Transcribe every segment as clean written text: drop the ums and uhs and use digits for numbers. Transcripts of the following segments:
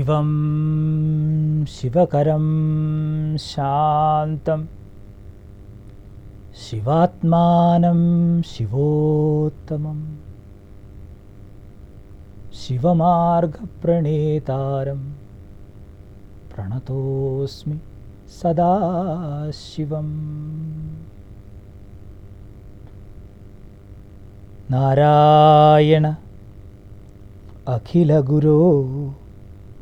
Shivam Shivakaram Shantam Shivatmanam Shivottamam Shivamarga Pranetaram Pranatosmi Sada Shivam. Narayana Akhila Guru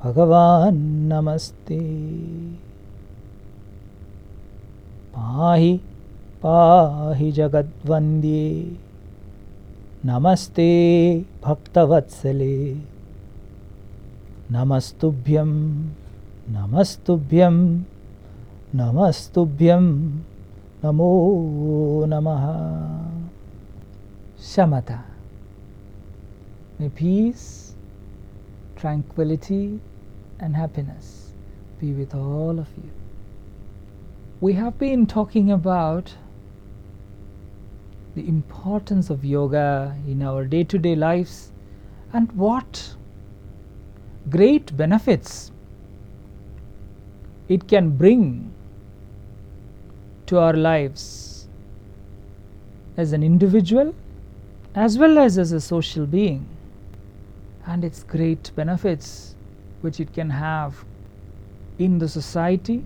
Bhagavan Namaste. Pahi Pahi Jagadvandye Namaste Bhaktavatsale. Namastubhyam Namastubhyam Namastubhyam Namo Namaha. Shamatha. May peace, tranquility and happiness be with all of you. We have been talking about the importance of yoga in our day-to-day lives and what great benefits it can bring to our lives as an individual as well as a social being, and its great benefits which it can have in the society,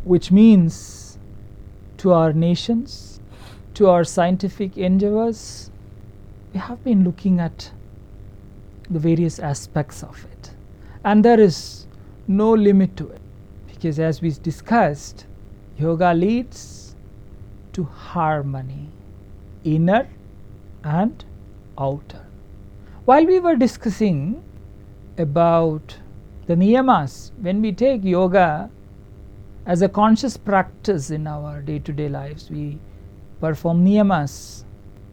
which means to our nations, to our scientific endeavors. We have been looking at the various aspects of it, and there is no limit to it, because as we discussed, yoga leads to harmony, inner and outer. While we were discussing about the niyamas, when we take yoga as a conscious practice in our day-to-day lives, we perform niyamas.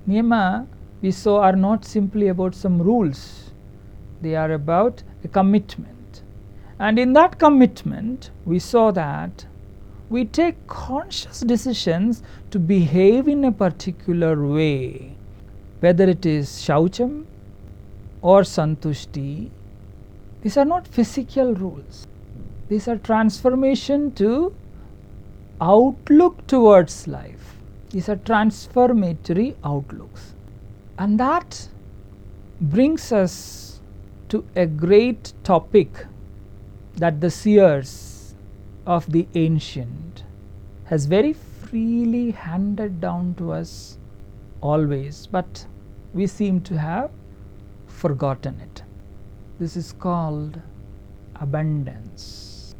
Niyama, we saw, are not simply about some rules. They are about a commitment. And in that commitment, we saw that we take conscious decisions to behave in a particular way. Whether it is shaucham or santushti, these are not physical rules. These are transformation to outlook towards life. These are transformatory outlooks. And that brings us to a great topic that the seers of the ancient has very freely handed down to us always, but we seem to have forgotten it. This is called abundance.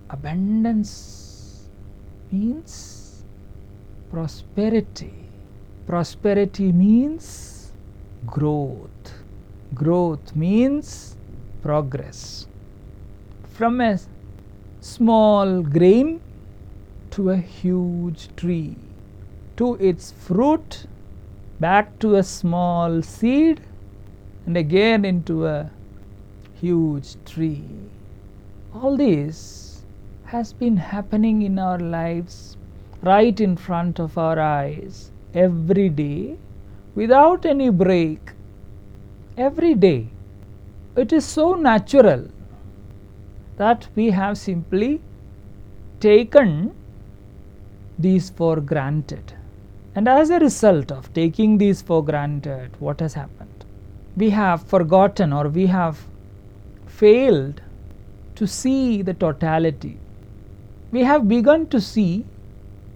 Abundance means prosperity. Prosperity means growth. Growth means progress. From a small grain to a huge tree, to its fruit, back to a small seed, and again into a huge tree. All this has been happening in our lives right in front of our eyes every day without any break. Every day. It is so natural that we have simply taken these for granted. And as a result of taking these for granted, what has happened? We have forgotten, or we have failed to see the totality. We have begun to see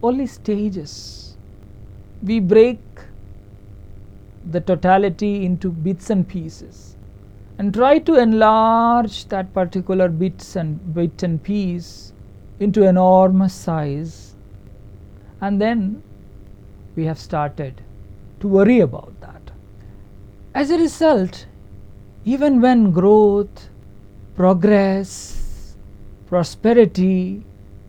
only stages. We break the totality into bits and pieces and try to enlarge that particular bit and piece into enormous size, and then we have started to worry about that. As a result, even when growth, progress, prosperity,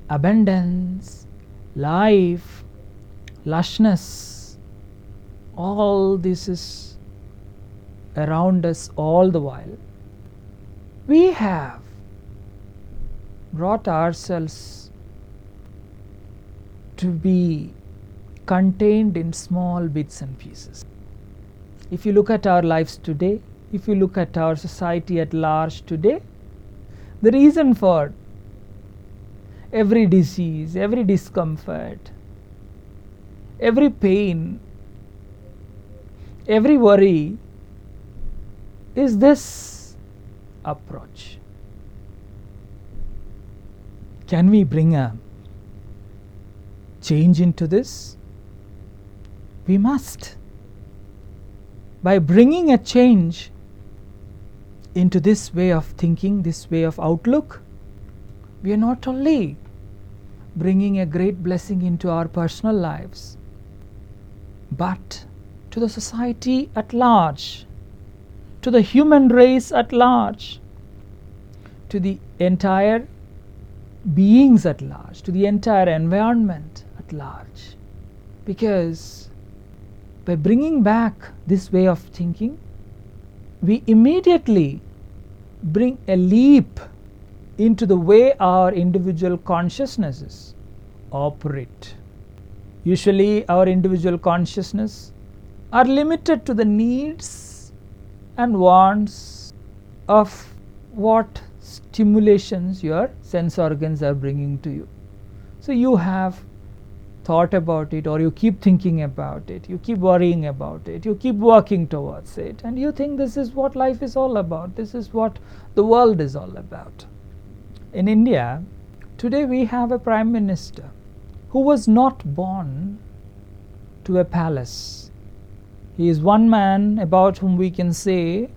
abundance, life, lushness, all this is around us all the while, we have brought ourselves to be contained in small bits and pieces. If you look at our lives today, if you look at our society at large today, the reason for every disease, every discomfort, every pain, every worry is this approach. Can we bring a change into this? We must. By bringing a change into this way of thinking, this way of outlook, we are not only bringing a great blessing into our personal lives, but to the society at large, to the human race at large, to the entire beings at large, to the entire environment at large. Because by bringing back this way of thinking, we immediately bring a leap into the way our individual consciousnesses operate. Usually our individual consciousness are limited to the needs and wants of what stimulations your sense organs are bringing to you. So you have thought about it, or you keep thinking about it, you keep worrying about it, you keep working towards it, and you think this is what life is all about, this is what the world is all about. In India, today we have a Prime Minister who was not born to a palace. He is one man about whom we can say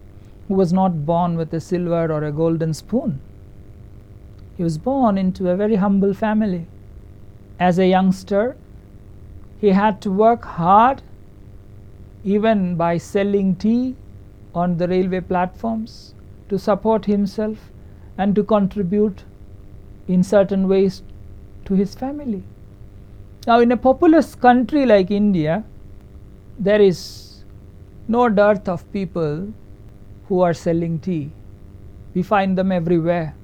who was not born with a silver or a golden spoon. He was born into a very humble family. As a youngster, he had to work hard, even by selling tea on the railway platforms, to support himself and to contribute in certain ways to his family. Now, in a populous country like India, there is no dearth of people who are selling tea. We find them everywhere.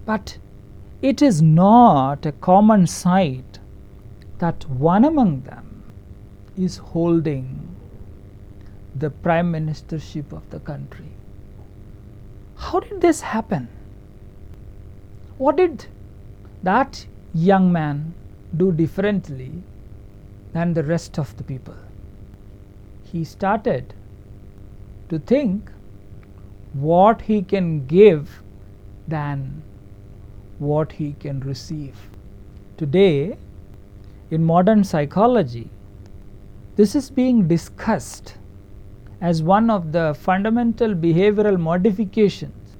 But it is not a common sight that one among them is holding the Prime Ministership of the country. How did this happen? What did that young man do differently than the rest of the people? He started to think what he can give than what he can receive. Today, in modern psychology, this is being discussed as one of the fundamental behavioral modifications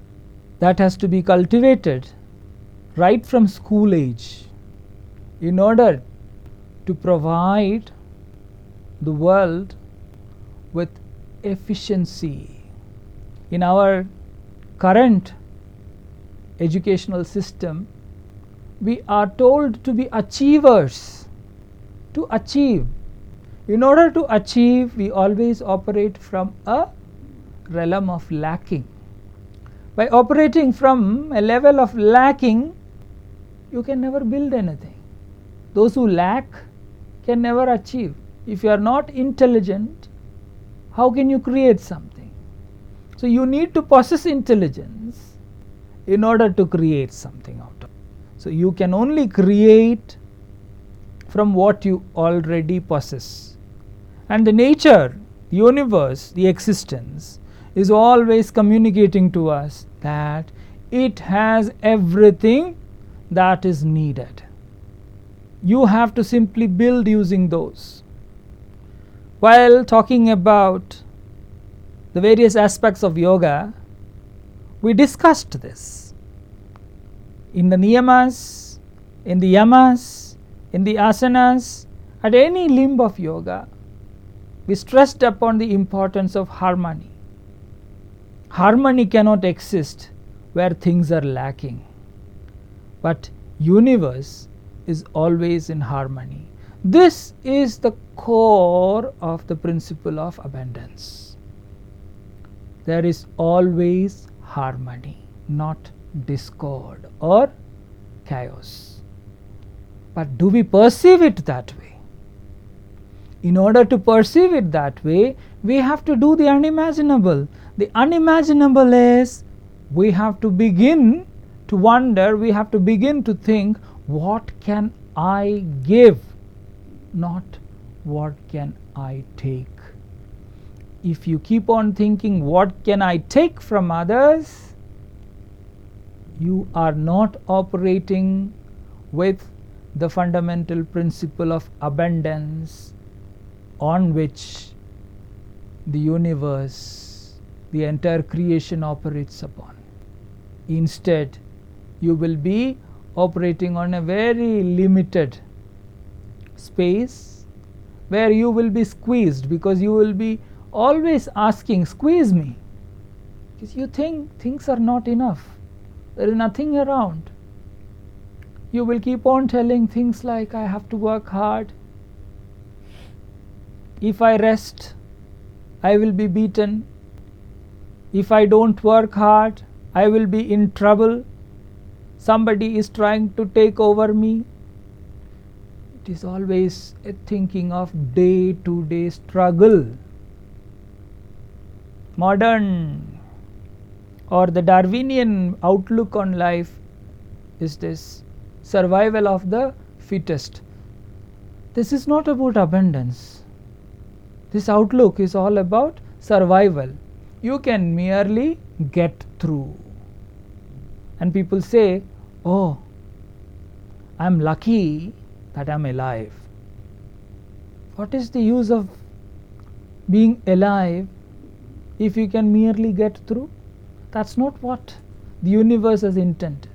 that has to be cultivated right from school age in order to provide the world with efficiency. In our current educational system, we are told to be achievers, to achieve. In order to achieve, we always operate from a realm of lacking. By operating from a level of lacking, you can never build anything. Those who lack can never achieve. If you are not intelligent, how can you create something? So you need to possess intelligence in order to create something out of it. So you can only create from what you already possess. And the nature, the universe, the existence is always communicating to us that it has everything that is needed. You have to simply build using those. While talking about the various aspects of yoga, we discussed this. In the niyamas, in the yamas, in the asanas, at any limb of yoga, we stressed upon the importance of harmony. Harmony cannot exist where things are lacking, but universe is always in harmony. This is the core of the principle of abundance. There is always harmony, not discord or chaos. But do we perceive it that way? In order to perceive it that way, we have to do the unimaginable. The unimaginable is we have to begin to wonder, we have to begin to think, what can I give, not what can I take. If you keep on thinking, what can I take from others, you are not operating with the fundamental principle of abundance on which the universe, the entire creation operates upon. Instead, you will be operating on a very limited space where you will be squeezed, because you will be always asking, squeeze me, because you think things are not enough, there is nothing around. You will keep on telling things like, I have to work hard, if I rest I will be beaten, if I don't work hard I will be in trouble, somebody is trying to take over me. It is always a thinking of day-to-day struggle. Modern or the Darwinian outlook on life is this survival of the fittest. This is not about abundance. This outlook is all about survival. You can merely get through. And people say, oh, I'm lucky that I'm alive. What is the use of being alive if you can merely get through? That's not what the universe has intended.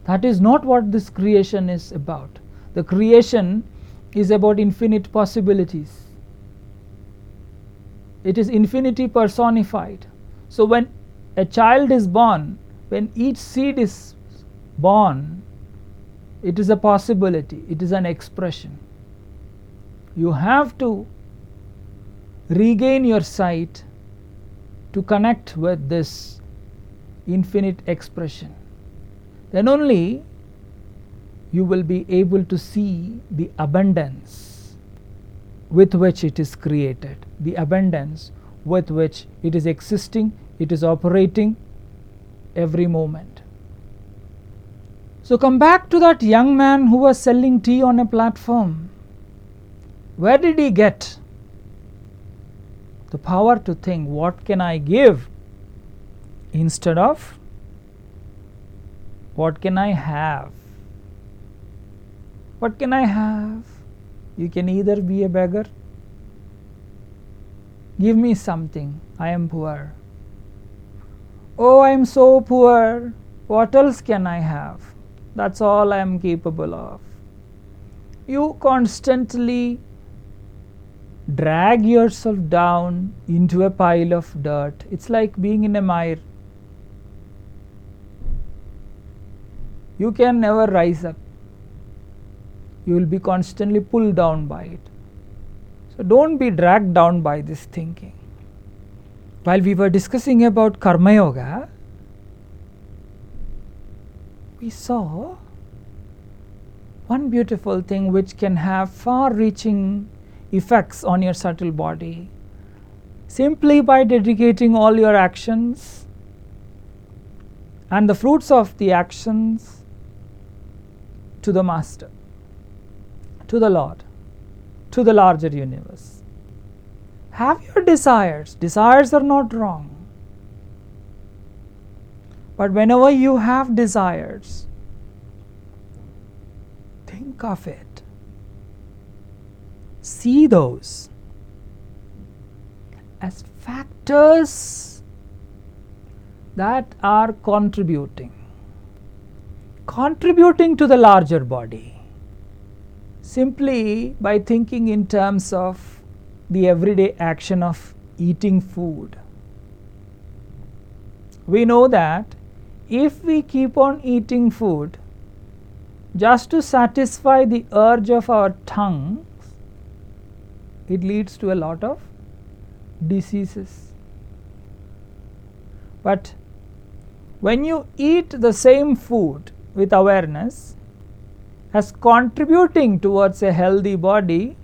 That is not what this creation is about. The creation is about infinite possibilities. It is infinity personified. So when a child is born, when each seed is born, it is a possibility, it is an expression. You have to regain your sight to connect with this infinite expression. Then only you will be able to see the abundance with which it is created, the abundance with which it is existing, it is operating every moment. So come back to that young man who was selling tea on a platform. Where did he get the power to think, what can I give, instead of what can I have? What can I have? You can either be a beggar. Give me something, I am poor. Oh, I am so poor. What else can I have? That's all I am capable of. You constantly drag yourself down into a pile of dirt. It's like being in a mire. You can never rise up. You will be constantly pulled down by it. So don't be dragged down by this thinking. While we were discussing about Karma Yoga, we saw one beautiful thing which can have far-reaching effects on your subtle body, simply by dedicating all your actions and the fruits of the actions to the Master, to the Lord, to the larger universe. Have your desires. Desires are not wrong. But whenever you have desires, think of it. See those as factors that are contributing to the larger body, simply by thinking in terms of the everyday action of eating food. We know that if we keep on eating food just to satisfy the urge of our tongues, it leads to a lot of diseases. But when you eat the same food with awareness as contributing towards a healthy body,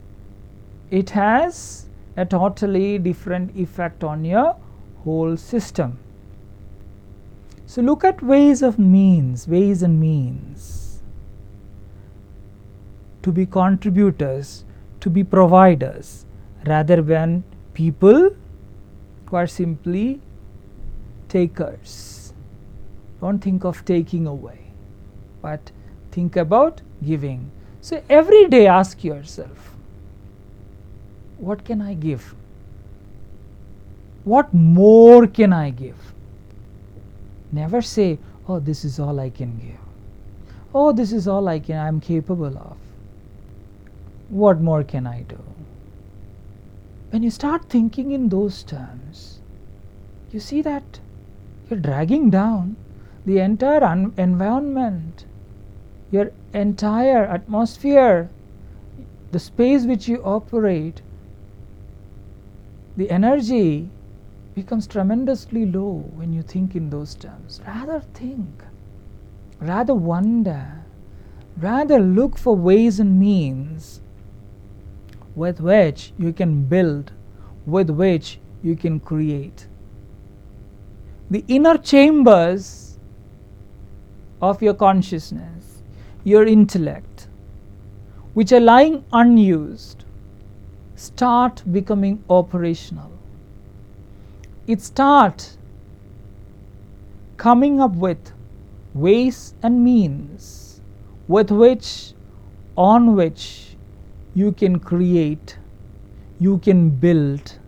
it has a totally different effect on your whole system. So look at ways and means to be contributors, to be providers, rather than people who are simply takers. Don't think of taking away, but think about giving. So every day ask yourself, what can I give? What more can I give? Never say, oh, this is all I can give. Oh, this is all I'm capable of. What more can I do? When you start thinking in those terms, you see that you're dragging down the entire environment, your entire atmosphere, the space which you operate. The energy becomes tremendously low when you think in those terms. Rather think, rather wonder, rather look for ways and means with which you can build, with which you can create. The inner chambers of your consciousness, your intellect, which are lying unused, start becoming operational. It starts coming up with ways and means with which, on which you can create, you can build.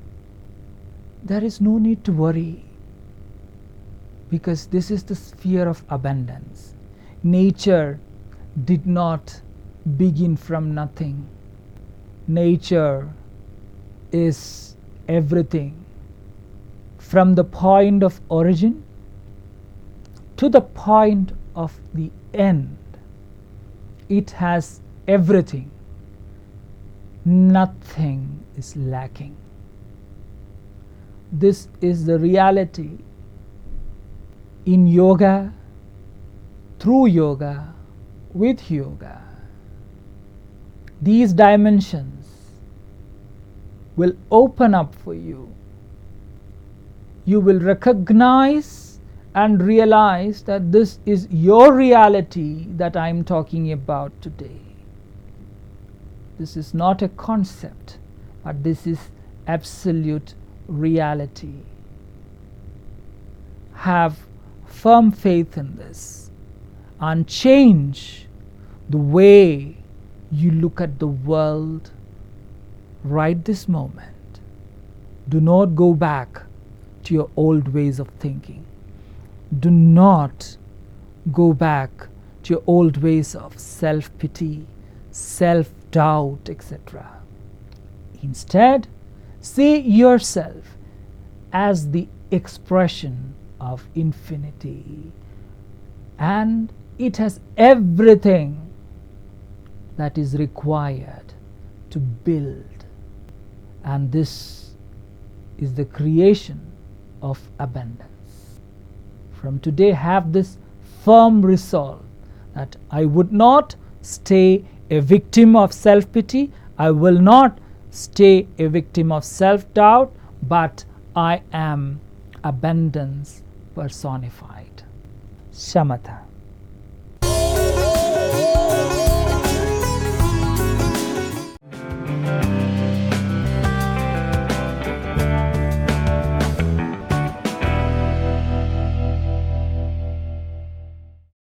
There is no need to worry, because this is the sphere of abundance. Nature did not begin from nothing. Nature is everything. From the point of origin to the point of the end, it has everything. Nothing is lacking. This is the reality in yoga, through yoga, with yoga. These dimensions will open up for you. You will recognize and realize that this is your reality that I am talking about today. This is not a concept, but this is absolute reality. Have firm faith in this and change the way you look at the world right this moment. Do not go back to your old ways of thinking. Do not go back to your old ways of self-pity, self-doubt, etc. Instead, see yourself as the expression of infinity, and it has everything that is required to build. And this is the creation of abundance. From today, have this firm resolve that I would not stay a victim of self-pity, I will not stay a victim of self-doubt, but I am abundance personified. Shamatha.